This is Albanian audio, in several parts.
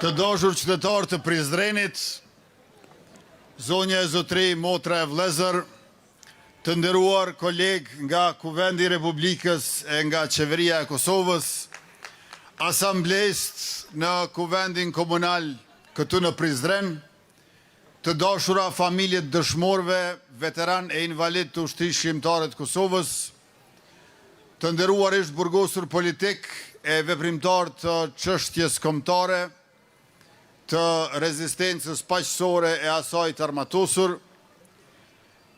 Të dashur qytetarë të Prizrenit, zonja e zotëri, motra e vëllezër, të nderuar kolegë nga Kuvendi i Republikës e nga Qeveria e Kosovës, asamblejst në Kuvendin Komunal këtu në Prizren, të dashura familjet dëshmorëve, veteran e invalid të ushtrisë shqiptare të Kosovës, të nderuarisht burgosur politik e veprimtar të çështjes kombëtare, të rezistencës paqësore e asaj të armatosur,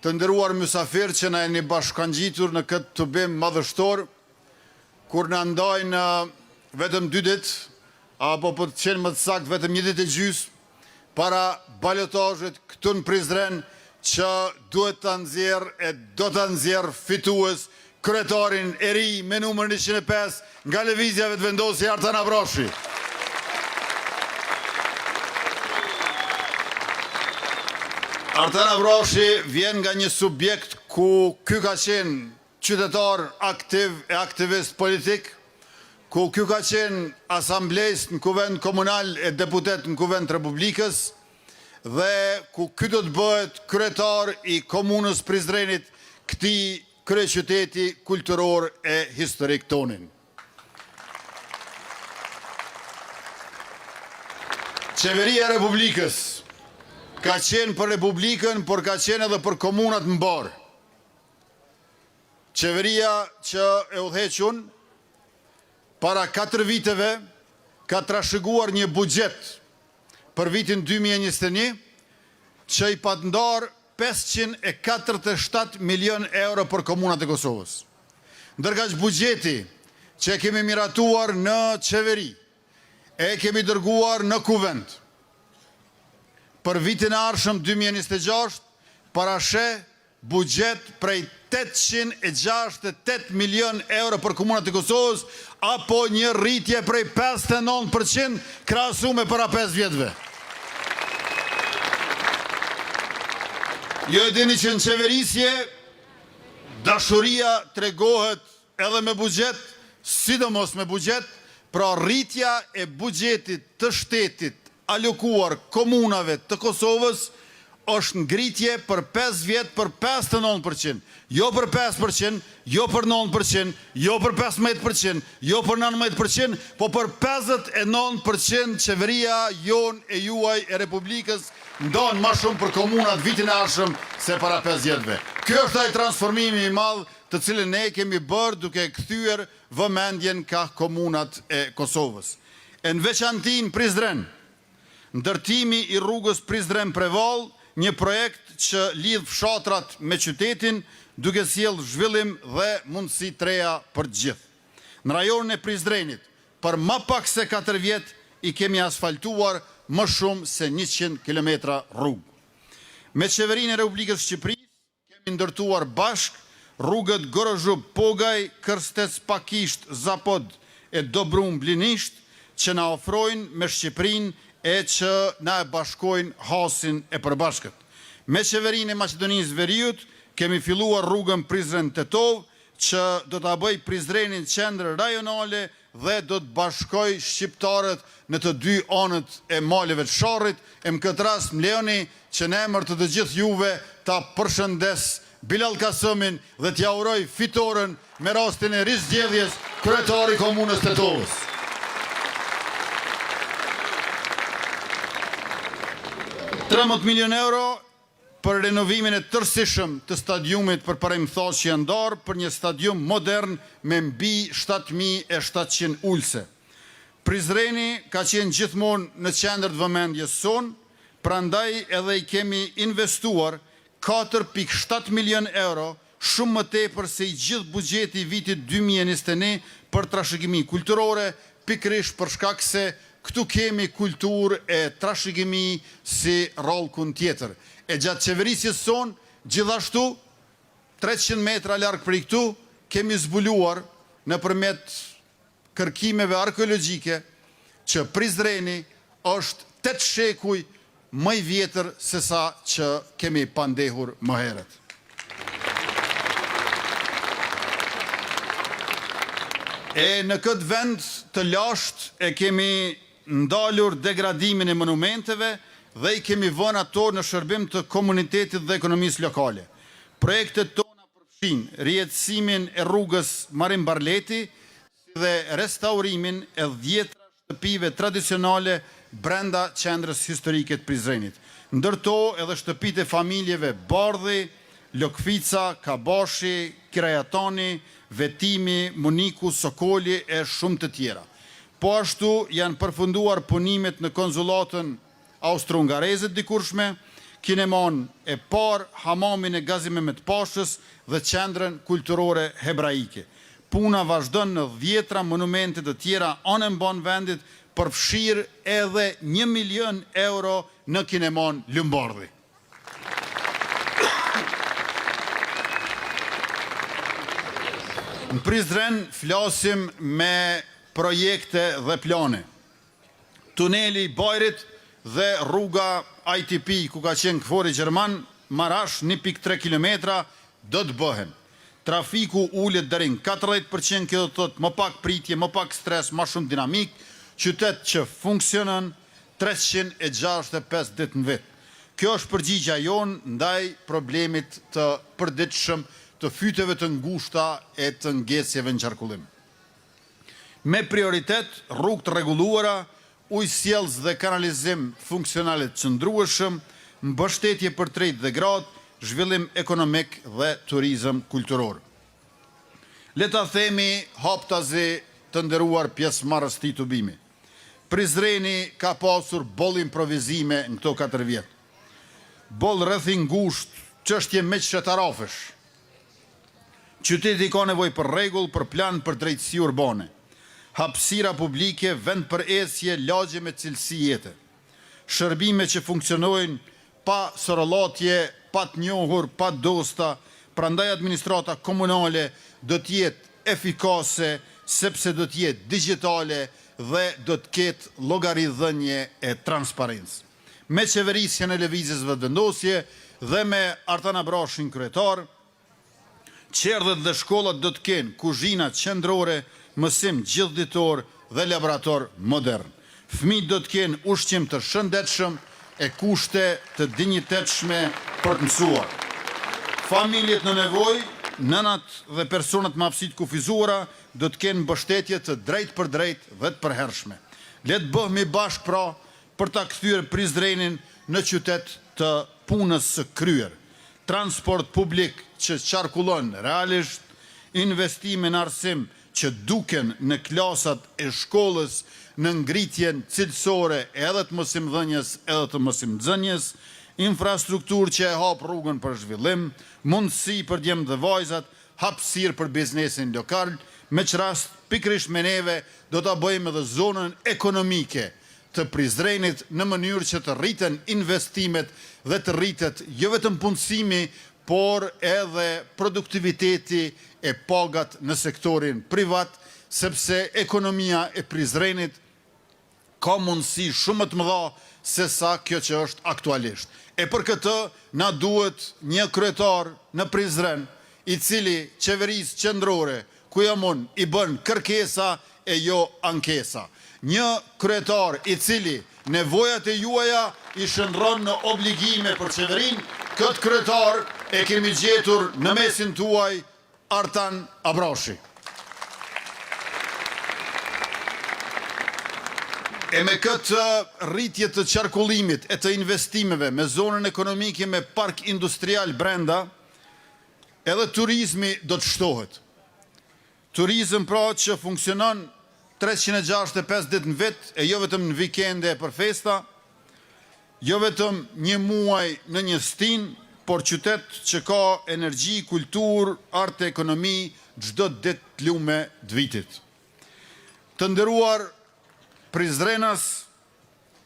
të nderuar mysafirë që na jeni bashkangjitur në këtë tubim madhështor, kur na ndajnë vetëm 2 ditë, apo për të qenë më të saktë vetëm 1 ditë e gjysmë, para balotazhit këtu në Prizren, që duhet të nxjerrë e do të nxjerrë fitues kryetarin e ri me numrin 105 nga lëvizja vetëvendosje Artan Avrashi. Artan Avrashi vjen nga një subjekt ku ky ka qenë qytetar aktiv e aktivist politik, ku ky ka qenë asamblejist në Kuvend Komunal e deputet në Kuvend Republikës, dhe ku ky do të bëhet kryetar i komunës Prizrenit, këtij kryeqyteti kulturor e historik tonin. Qeveria e Republikës ka qenë për Republikën, por ka qenë edhe për komunat mbar. Qeveria që e udhëheq unë, para 4 viteve, ka trashëguar një buxhet për vitin 2021, që i pat ndarë 547 milion euro për komunat e Kosovës. Ndërka që buxheti që e kemi miratuar në qeveri, e kemi dërguar në kuvend, për vitin e ardhshëm 2026, parashe buxhet prej 868 milion euro për komunat e Kosovës, apo një rritje prej 59% krahasuar me para 5 vjetëve. Jo e dini që në qeverisje dashuria tregohet edhe me buxhet, sidomos me buxhet, pra rritja e buxhetit të shtetit alokuar komunave të Kosovës është ngritje për 5 vjet për 59%, jo për 5%, jo për 9%, jo për 15%, jo për 19%, po për 59% qeveria jon e juaj e Republikës ndonë ma shumë për komunat vitin e ardhshëm se para 5 vjetëve. Kjo është ai transformimi i madh të cilën ne kemi bërë duke kthyer vëmendjen ka komunat e Kosovës. E në veçanti në Prizren, ndërtimi i rrugës Prizren-Prevall, një projekt që lidh fshatrat me qytetin, duke sjellë zhvillim dhe mundësi të reja për të gjithë. Në rajonin e Prizrenit, për më pak se 4 vjet, i kemi asfaltuar më shumë se 100 km rrugë. Me Qeverinë e Republikës Shqipërisë kemi ndërtuar bashk rrugët Gorozhub-Pogaj, Kërstec-Pakisht-Zapod e Dobrum-Blinisht, që na ofrojnë me Shqipërinë e që na e bashkojnë hasin e përbashkët. Me Qeverinë e Maqedonisë Veriut kemi filluar rrugën Prizren-Tetov, që do të bëj Prizrenin qendër rajonale dhe do të bashkoj shqiptarët në të 2 anët e maleve të Sharrit. E më këtë rast më lejoni që në emër të gjithë juve ta përshëndes Bilal Kasëmin dhe t'ja uroj fitoren me rastin e rizgjedhjes kryetari komunës Tetovës. 13 milion euro për renovimin e tërësishëm të stadiumit për Paremthaçi Andar, për një stadium modern me mbi 7700 ulse. Prizreni ka qenë gjithmonë në qendër të vëmendjes sonë, prandaj edhe i kemi investuar 4.7 milion euro, shumë më tepër se i gjithë buxheti i vitit 2021 për trashëgimi kulturore, pikërisht për shkak se këtu kemi kulturë e trashëgimi si rallkun tjetër. E gjatë qeverisjes son, gjithashtu, 300 metra larg prej këtu, kemi zbuluar nëpërmjet kërkimeve arkeologjike që Prizreni është 8 shekuj më i vjetër se sa që kemi pandehur më herët. E në këtë vend të lasht e kemi ndalur degradimin e monumenteve dhe i kemi vënë ato në shërbim të komunitetit dhe ekonomisë lokale. Projektet tona përfshin rijetësimin e rrugës Marim Barleti dhe restaurimin e 10 shtëpive tradicionale brenda qendrës historike të Prizrenit. Ndërto edhe shtëpitë e familjeve Bardhi, Lokfica, Kabashi, Kirajatani, Vetimi, Muniku, Sokoli e shumë të tjera. Po ashtu janë përfunduar punimet në konzulatën austro-hungareze të dikurshme, kinemon e parë, hamamin e Gazi Mehmet Pashës dhe qendrën kulturore hebraike. Puna vazhdon në 10 monumente të tjera anë mban vendit, përfshirë edhe 1 milion euro në kinemon Lumbardhi. Në Prizren flasim me projekte dhe plane. Tuneli i Bajrit dhe rruga ITP, ku ka qenë këfori Gjerman, Marash 1.3 km do të bëhen. Trafiku ullet deri në 40%, kjo do të thotë më pak pritje, më pak stres, më shumë dinamik, qytet që funksionon 365 ditë në vit. Kjo është përgjigja jonë ndaj problemit të përditshëm të fyteve të ngushta e të ngjecjeve në qarkullim. Me prioritet, rrugë të rregulluara, ujësjellës dhe kanalizim funksionalit qëndrueshëm, mbështetje për tret dhe grad, zhvillim ekonomik dhe turizëm kulturor. Le ta themi haptazi të nderuar pjesëmarrës të tubimi. Prizreni ka pasur boll improvizime në këto 4 vjet. Boll rreth ngusht, çështje meqshetarafësh. Qyteti ka nevojë për rregull, për plan, për drejtësi urbane. Hapësira publike, vend për ecje, lagje me cilësi jete. Shërbime që funksionojnë pa sorollotje, pa të njohur, pa dosta, prandaj administrata komunale do të jetë efikase, sepse do të jetë digjitale dhe do të ketë llogaridhënie e transparencë. Me qeverisjen e lëvizjes vendosje dhe me Artan Abrashin kryetar, qerdhet dhe shkollat do të kenë kuzhina qendrore, mësim gjithditor dhe laborator modern. Fëmijët do të kenë ushqim të shëndetshëm e kushte të dinjitetshme për të mësuar. Familjet në nevojë, nënat dhe personat me aftësi të kufizuara do të kenë mbështetje të drejtë për drejtë dhe të përhershme. Le të bëhemi bashkë pra për ta kthyer Prizrenin në qytet të punës së kryer. Transport publik që qarkullon realisht, investime në arsim që duken në klasat e shkollës në ngritjen cilësore edhe të mësimdhënies edhe të mësimdhënies, infrastrukturë që e hap rrugën për zhvillim, mundësi për djemt dhe vajzat, hapësirë për biznesin lokal, me që rast pikrisht me neve do ta bëjmë edhe zonën ekonomike të Prizrenit në mënyrë që të rriten investimet dhe të rritet jo vetëm punësimi, por edhe produktiviteti e pagat në sektorin privat, sepse ekonomia e Prizrenit ka mundësi shumë të mëdha se sa kjo që është aktualisht. E për këtë na duhet një kryetar në Prizren, i cili qeverisë qendrore ku jamon i bën kërkesa e jo ankesa. Një kryetar i cili nevojat e juaja i shndron në obligime për qeverinë, këtë kryetar e kemi gjetur në mesin tuaj, Artan Abrashi. E me këtë rritje të qarkullimit e të investimeve me zonën ekonomike me park industrial brenda, edhe turizmi do të shtohet. Turizm pra që funksionon 365 ditë në vit, e jo vetëm në vikende e për festa, jo vetëm një muaj në një stin, por qytet që ka energji, kultur, arte, ekonomi, çdo ditë të lume të vitit. Të nderuar Prizrenas,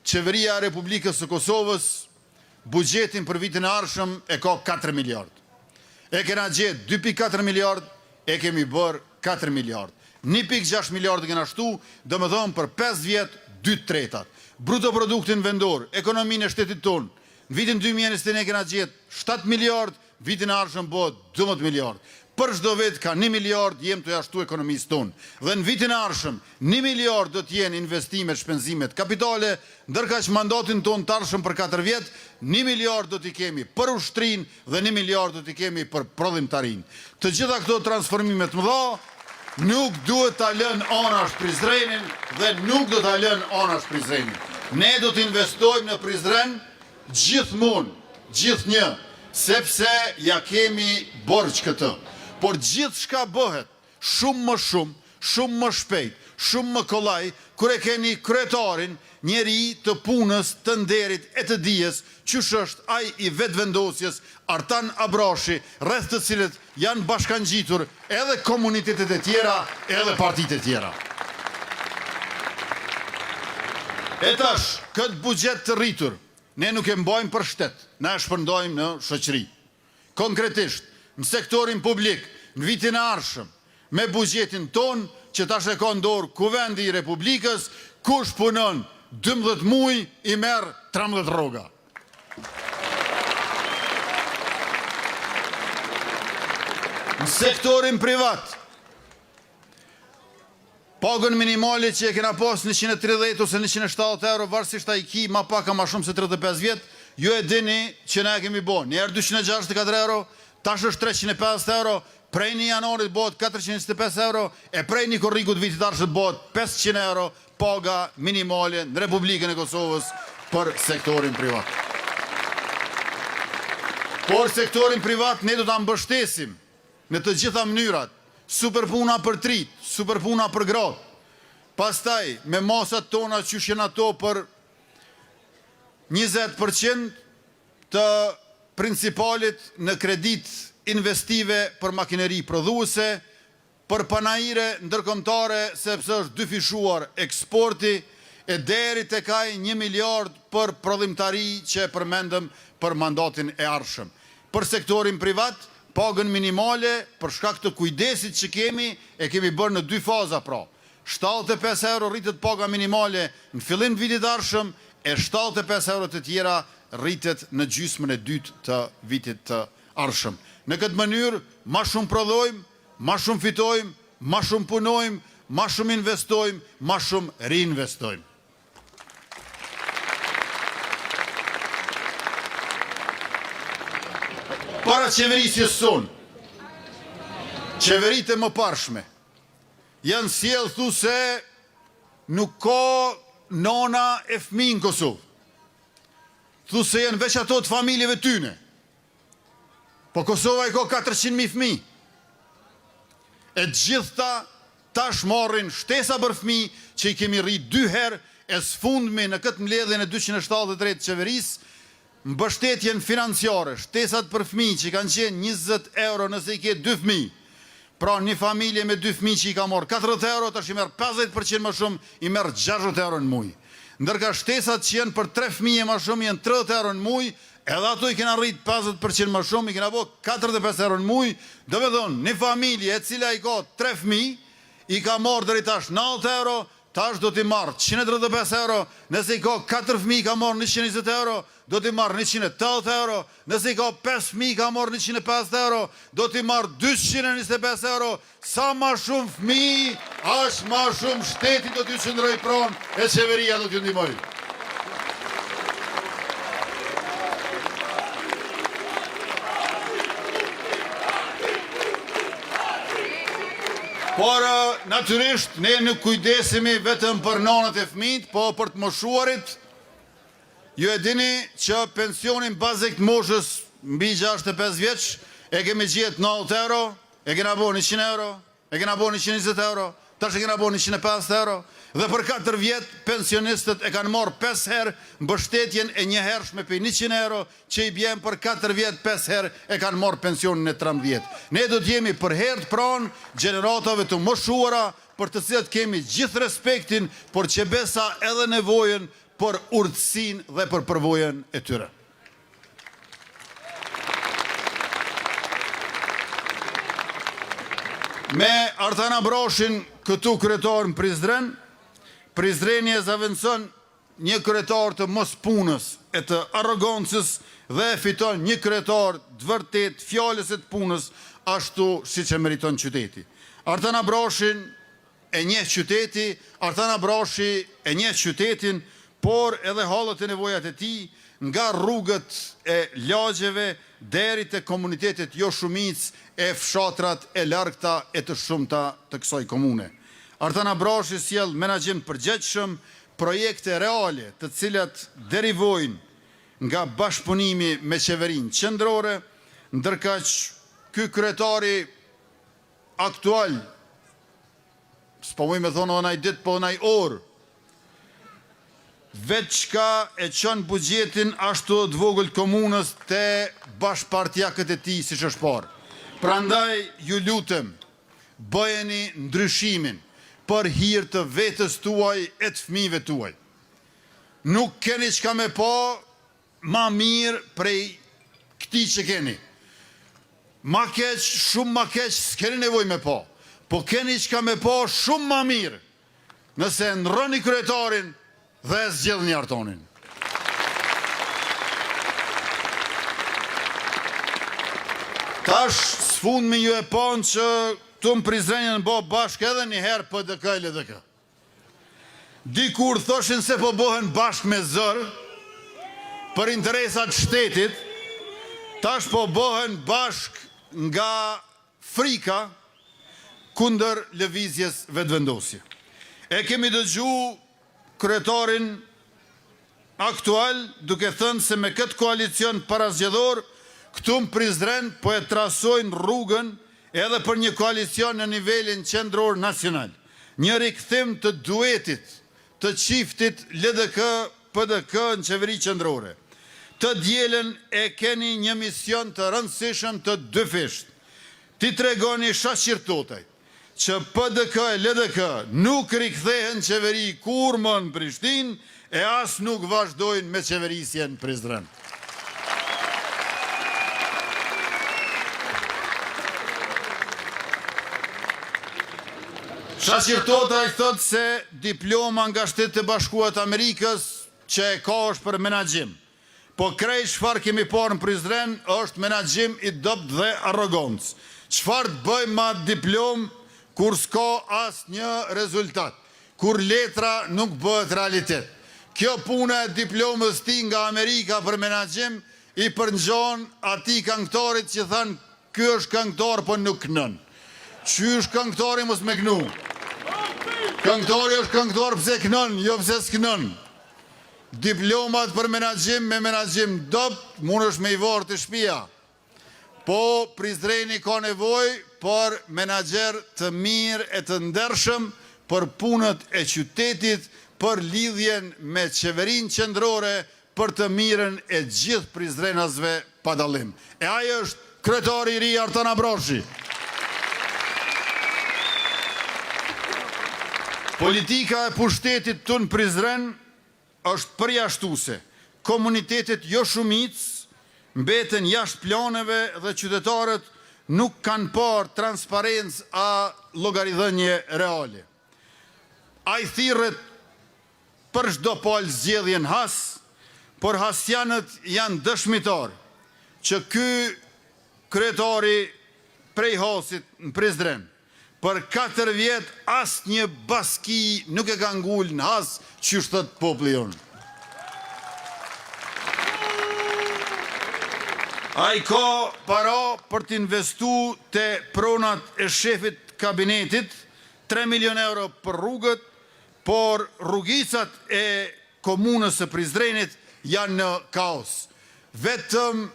qeveria e Republikës së Kosovës, buxhetin për vitin e ardhshëm e ka 4 miliard. E kena gjetë 2.4 miliard, e kemi bërë 4 miliard. 1.6 miliard kena shtu, do më thonë për 5 vjet, 2/3. Bruto produktin vendor, ekonominë e shtetit tonë, në vitin 2021 kena gjetë 7 miliard, vitin e ardhshëm bëhet 12 miliard. për çdo vit ka 1 miliard jem të jashtu ekonomisë tonë. Dhe në vitin e ardhshëm 1 miliard do të jenë investimet, shpenzimet kapitale, ndërka që mandatin tonë të ardhshëm për 4 vjet, 1 miliard do t'i kemi për ushtrinë dhe 1 miliard do t'i kemi për prodhimtarinë. Të gjitha këto transformime të mëdha nuk duhet ta lënë anash Prizrenin dhe nuk do ta lënë anash Prizrenin. Ne do të investojmë në Prizren gjithmonë, gjithnjë, sepse ja kemi borxh këtë. Por gjithë shka bëhet shumë më shumë, shumë më shpejt, shumë më kollaj, kur e keni kryetarin, njeri të punës, të nderit e të dijes, qysh është ai i vetëvendosjes, Artan Abrashi, rreth të cilët janë bashkangjitur edhe komunitetet e tjera, edhe partitë e tjera. E tash, këtë buxhet të rritur, ne nuk e mbajmë për shtet, ne e shpërndajmë në shoqëri. Konkretisht, në sektorin publik, në vitin e ardhshëm, me buxhetin ton, që tash e ka në dorë Kuvendi i Republikës, kush punon 12 muaj i merr 13 rroga. Në sektorin privat, pagën minimale që e kena pas 130 ose 170 euro, varësisht ai ki ma pak a ma shumë se 35 vjet, ju e dini që ne e kemi bo. Njerë 264 euro, tash është 350 euro, prej një janarit bëhet 425 euro, e prej një korrigut vitit arshët bëhet 500 euro, paga minimale në Republikën e Kosovës për sektorin privat. Por sektorin privat ne do ta mbështesim në të gjitha mënyrat, super puna për trit, super puna për gratë. Pastaj, me masat tona që shenë ato për 20% të principalit në kredit investive për makineri prodhuese, për panajire ndërkombëtare, sepse është dyfishuar eksporti, e deri të kaj 1 miliard për prodhimtari që e përmendëm për mandatin e ardhshëm. Për sektorin privat, pagën minimale, për shkak të kujdesit që kemi, e kemi bërë në 2 faza pra. 75 euro rritet paga minimale në fillim të vitit ardhshëm, e 75 euro të tjera rritet në gjysmën e dytë të vitit të ardhshëm. Në këtë mënyrë, ma shumë prodhojmë, ma shumë fitojmë, ma shumë punojmë, ma shumë investojmë, ma shumë reinvestojmë. Para qeverisjes sonë, qeveritë e më parshme, janë sjellë thu se nuk ka nona e fëmijë në Kosovë. Thu se janë veç ato të familjeve tyne. Po Kosova i ka 400.000 fëmijë. E gjithta tash marrin shtesa për fëmijë që i kemi rrit 2 herë, e sfundmi në këtë mbledhjen e 273 të qeverisë, mbështetjen financiare, shtesat për fëmijë që kanë qenë 20 euro nëse i ke 2 fëmijë. Pra një familje me 2 fëmijë që i ka marrë 40 euro, tash i merr 50% më shumë, i merr 60 euro në muaj. Ndërka shtesat që janë për 3 fëmijë më shumë janë 30 euro në muaj, edhe ato i kena rrit 50% më shumë, i kena bo 45 euro në muaj. Do me thonë, një familje e cila i ka 3 fëmijë, i ka marrë deri tash 90 euro, tash do t'i marrë 135 euro, nëse i ka 4 fëmijë ka marrë 120 euro, do t'i marrë 180 euro, nëse i ka 5 fëmijë ka marrë 150 euro, do t'i marrë 225 euro, sa ma shumë fëmijë, as ma shumë shteti do t'ju qëndroj pronë e qeveria do t'ju ndihmoj. Por, natyrisht, ne nuk kujdesemi vetëm për nanët e fëmijët, po për të moshuarit. Ju e dini që pensionin bazik të moshës mbi 65 vjeç e kemi gjetë 90 euro, e kena bo 100 euro, e kena bo 120 euro, tash e kena bo 150 euro, dhe për 4 vjetë pensionistët e kanë marrë 5 herë mbështetjen e një hershme për 100 euro, që i bjen për 4 vjetë 5 herë e kanë marrë pensionin e 13. Ne do t'jemi për herë të pranë gjeneratave të moshuara, për të cilat kemi gjithë respektin, por që besa edhe nevojën për urtësin dhe për përvojën e tyre. Me Artan Abrashin këtu kryetar në Prizren, Prizreni e zaventson një kryetar të mos punës e të arrogancës dhe fiton një kryetar të vërtet fjalës e të punës, ashtu si që meriton qyteti. Artan Abroshin e njeh qyteti, Artan Abroshi e njeh qytetin, por edhe halët e nevojat e tij, nga rrugët e lagjeve deri te komunitetet jo shumic e fshatrat e largta e të shumta të kësaj komune. Artan Abroshi sjell menaxhim të përgjegjshëm, projekte reale të cilat derivojnë nga bashkëpunimi me qeverinë qendrore, ndërkaq ky kryetari aktual, s'po me thonë onaj ditë po onaj orë, veç ka e qënë bugjetin ashtu të vogël komunës të bashkëpartiakët e ti si që është parë. Prandaj ju lutem, bëjeni ndryshimin për hir të vetës tuaj e të fëmijëve tuaj. Nuk keni çka me pa ma mirë prej këtij që keni. Ma keq, shumë ma keq, s'keni nevoj me pa, po keni çka me pa shumë ma mirë, nëse ndroni kryetarin dhe zgjedhni Artonin. Tash s'fund me ju e panë që tu më Prizrenjën bo bashkë edhe një herë PDK e LDK. Dikur thoshin se po bohen bashkë me zërë për interesat shtetit, tash po bohen bashkë nga frika kundër lëvizjes vetëvendosje. E kemi dëgju kryetarin aktual duke thënë se me këtë koalicion parazgjedhor këtu në Prizren po e trasojnë rrugën edhe për një koalicion në nivelin qendror nacional. Një rikthim të duetit, të çiftit LDK-PDK në qeveri qendrore. Të dielën e keni një mision të rëndësishëm të dyfisht. Ti tregoni shaqirtotaj që PDK e LDK nuk rikthehen qeveri kur më në Prishtinë e as nuk vazhdojnë me qeverisjen në Prizren. Shaqirtotaj thot se diploma nga Shtetet e Bashkuara të Amerikës që e ka është për menaxhim. Po krejt çfarë kemi parë në Prizren është menaxhim i dopt dhe arrogancë. Çfarë të bëjmë me diplomë kur s'ka asnjë rezultat, kur letra nuk bëhet realitet. Kjo puna e diplomës ti nga Amerika për menaxhim i përngjon atij këngëtarit që thanë ky është këngëtar po nuk kënon. Qysh këngëtari mos me kënu? Këngëtari është këngëtar pse kënon, jo pse s'kënon. Diplomat për menaxhim me menaxhim dopt mund është me i varë të shtëpia. Po Prizreni ka nevojë për menaxher të mirë e të ndershëm për punët e qytetit, për lidhjen me qeverinë qendrore, për të mirën e gjithë prizrenasve pa dallim. E ai është kryetari i ri Artan Abroshi. Politika e pushtetit të në Prizren është përjashtuese. Komunitetet jo shumic mbeten jashtë planeve dhe qytetarët nuk kanë parë transparencë a llogaridhënie reale. Ai thirret për çdo palë zgjedhjen has, por hasjanët janë dëshmitar që ky kryetari prej hasit në Prizren për 4 vjet asnjë baski nuk e ka ngul në has që thot populli jonë. Ai ka para për të investu te pronat e shefit kabinetit, 3 milion euro për rrugët, por rrugicat e komunës së Prizrenit janë në kaos. Vetëm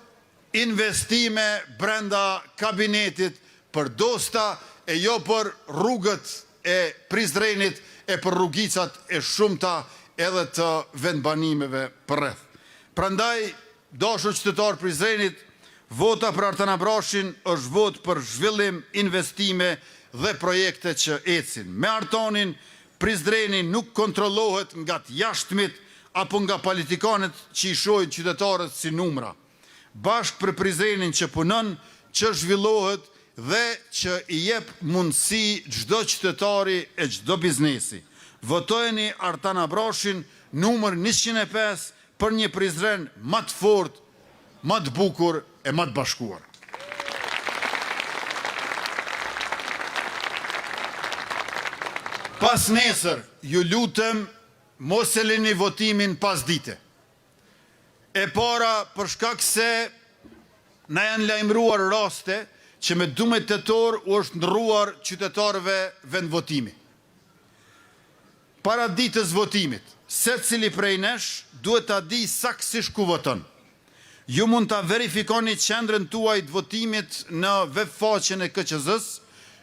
investime brenda kabinetit për dosta e jo për rrugët e Prizrenit e për rrugicat e shumta edhe të vendbanimeve përreth. Prandaj, dashur qytetar Prizrenit, vota për Artan Abroshin është vot për zhvillim, investime dhe projekte që ecin. Me Artonin, Prizreni nuk kontrollohet nga të jashtëmit apo nga politikanët që i shohin qytetarët si numra. Bashkë për Prizrenin që punon, që zhvillohet dhe që i jep mundësi çdo qytetari e çdo biznesi. Votojeni Artan Abroshin numër 105 për një Prizren më të fortë, më të bukur e më të bashkuar. Pas nesër, ju lutem, mos e lini votimin pas dite. E para, për shkak se na janë lajmëruar raste që me 12 tetor u është ndrruar qytetarëve vendvotimi. Para ditës votimit, secili prej nesh duhet ta di saktësisht ku voton. Ju mund ta verifikoni qendrën tuaj të votimit në webfaqen e KQZ-s,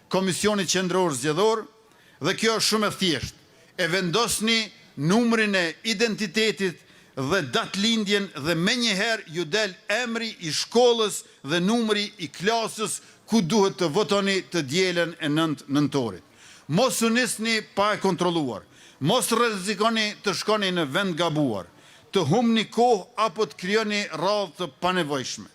Komisioni Qendror Zgjedhor, dhe kjo është shumë e thjeshtë. E vendosni numrin e identitetit dhe datlindjen dhe menjëherë ju del emri i shkollës dhe numri i klasës ku duhet të votoni të dielën e 9 nëntorit. Mos u nisni pa e kontrolluar. Mos rrezikoni të shkoni në vend gabuar, të humni kohë apo të krijoni radhë të panevojshme.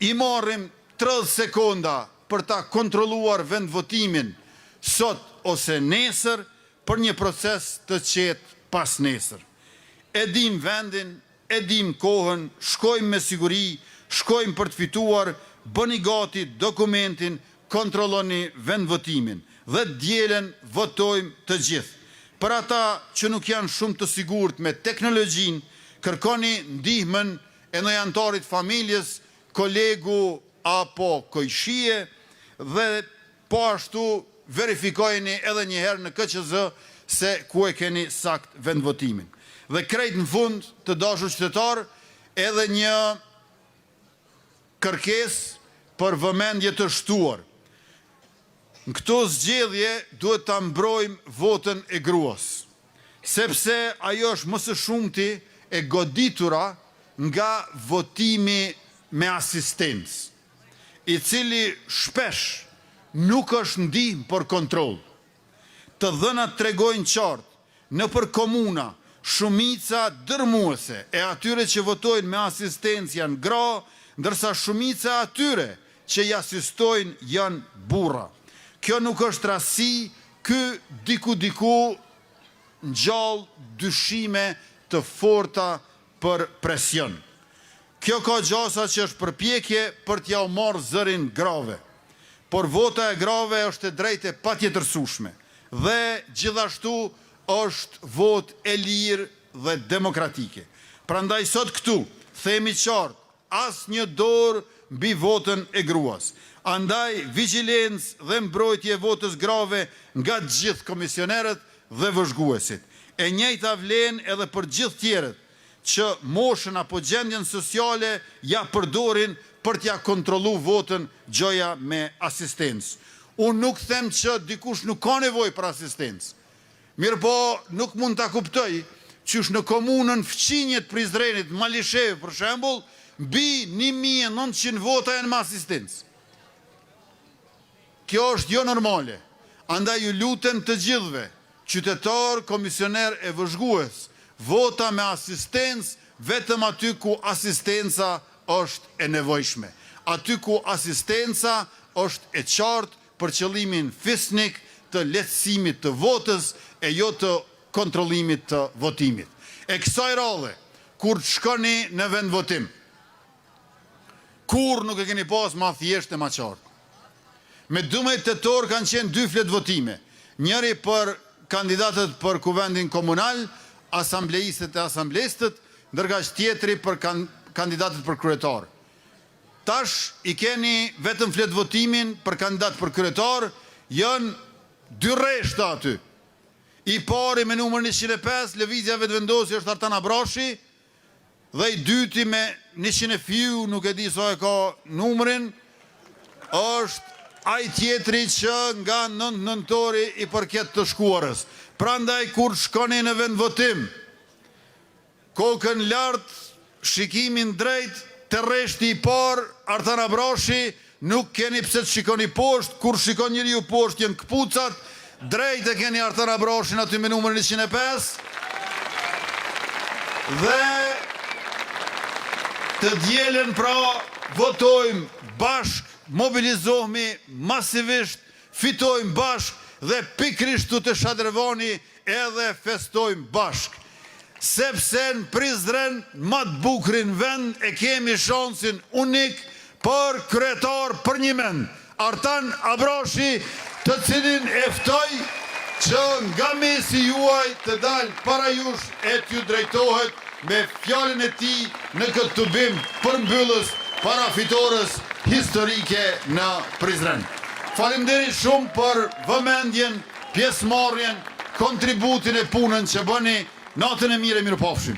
I marrim 30 sekonda për ta kontrolluar vendvotimin sot ose nesër për një proces të qetë pas nesër. E dim vendin, e dim kohën, shkojmë me siguri, shkojmë për të fituar, bëni gati dokumentin, kontrolloni vendvotimin dhe dielën votojmë të gjithë. Për ata që nuk janë shumë të sigurt me teknologjinë, kërkoni ndihmën e ndonjë antarit familjes, kolegu apo kojshie dhe po ashtu verifikojeni edhe një herë në KQZ se ku e keni sakt vendvotimin. Dhe krejt në fund të dashur qytetar, edhe një kërkesë për vëmendje të shtuar. Në këto zgjedhje duhet ta mbrojmë votën e gruas, sepse ajo është më së shumti e goditura nga votimi me asistencë, i cili shpesh nuk është ndihmë për kontroll. Të dhënat tregojnë qartë, në për komuna, shumica dërmuese e atyre që votojnë me asistencë janë gra, ndërsa shumica atyre që i asistojnë janë burra. Kjo nuk është rasti, ky diku ngjall dyshime të forta për presion. Kjo ka gjasa që është përpjekje për t'ja u marrë zërin grave. Por vota e grave është e drejtë e patjetërsueshme dhe gjithashtu është votë e lirë dhe demokratike. Prandaj sot këtu themi qartë, asnjë dorë mbi votën e gruas. Andaj vigjilencë dhe mbrojtje e votës grave nga gjithë komisionerët dhe vëzhguesit. E njëjta vlen edhe për gjithë tjerët që moshën apo gjendjen sociale ja përdorin për t'ja kontrollu votën gjoja me asistencë. Unë nuk them që dikush nuk ka nevojë për asistencë. Mirëpo nuk mund ta kuptoj qysh në komunën Fqinjet Prizrenit, Malishev për shembull, mbi 1900 vota janë me asistencë. Kjo është jo normale. Andaj ju lutem të gjithëve, qytetar, komisioner e vëzhgues, vota me asistencë vetëm aty ku asistenca është e nevojshme. Aty ku asistenca është e qartë për qëllimin fisnik të lehtësimit të votës e jo të kontrollimit të votimit. E kësaj radhe, kur të shkoni në vend votim, kur nuk e keni pas ma thjesht e ma qartë. Me 12 tetor kanë qenë 2 flet votime, njëri për kandidatët për kuvendin komunal, asamblejistët e asamblejistët, ndërkaq tjetri për kandidatët për kryetar. Tash i keni vetëm flet votimin për kandidat për kryetar, janë 2 rreshta aty. I pari me numër 105, lëvizja vetëvendosje është Artan Abrashi, dhe i dyti me 100 fiu, nuk e di sa e ka numrin, është ai tjetri që nga 9 nëntori i përket të shkuarës. Prandaj kur shkoni në vend votim, kokën lart, shikimin drejt, të rreshti i parë, Artan Abrashi, nuk keni pse të shikoni poshtë, kur shikon njeriu poshtë janë këpucat, drejt e keni Artan Abrashin aty me numrin 105, dhe të dielën pra votojmë bashk, mobilizohemi masivisht, fitojmë bashk dhe pikrisht të të shadrevoni edhe festojmë bashk. Sepse në Prizren, më të bukrin vend, e kemi shansin unik për kryetar për një mend. Artan Abrashi, të cilin e ftoj që nga mesi juaj të dalë para jush e t'ju drejtohet me fjallën e ti në këtë të bim përmbyllës para fitores historike në Prizren. Faleminderit shumë për vëmendjen, pjesëmarrjen, kontributin e punën që bëni. Natën e mirë e mirëpafshim.